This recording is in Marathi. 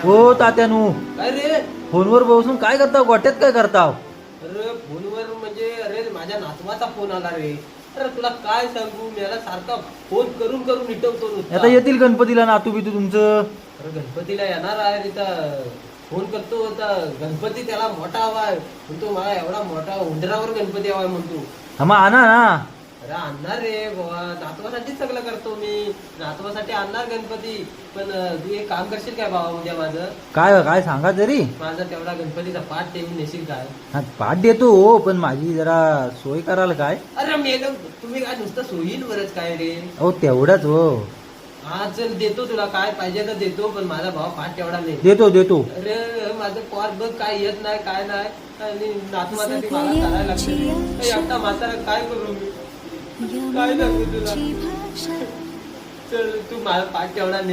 हो तात्यानू, काय रे? फोनवर बसून काय करताव? गोट्यात काय करताव? अरे फोनवर म्हणजे अरे माझ्या नातवाचा फोन आला रे. अरे तुला काय सांगू, मला सारखा फोन करून करून मिटवतो नुसता. आता येतील गणपतीला नातू बितू तुमचं. अरे गणपतीला येणार आहे तिथं, फोन करतो होता. गणपती त्याला मोठा हवाय म्हणतो, मला एवढा मोठा उंदरावर गणपती हवाय म्हणतो. हा मग आणा ना. अरे आणणार रे बाबा, नातवासाठीच सगळं करतो मी. नातवासाठी आणणार गणपती. पण तू एक काम करशील काय बाबा उद्या माझं? काय काय सांगा तरी. माझा तेवढा गणपतीचा पाठ ठेवून नेशील काय? हा, पाठ देतो हो, पण माझी जरा सोय कराल काय? अरे मेलं, तुम्ही काय नुसतं सोयींवरच काय रे? हो तेवढाच हो. हा चल देतो, तुला काय पाहिजे तर देतो, पण माझा भाव पाठ तेवढा नाही. देतो देतो. अरे माझं पोर बघ काय येत नाही काय नाही, आणि नातवासाठी मला करायला लागते. एकटा म्हातारा काय करू मी? काय सांगू तुला? चल तू माझा पाठ तेवढा नाही.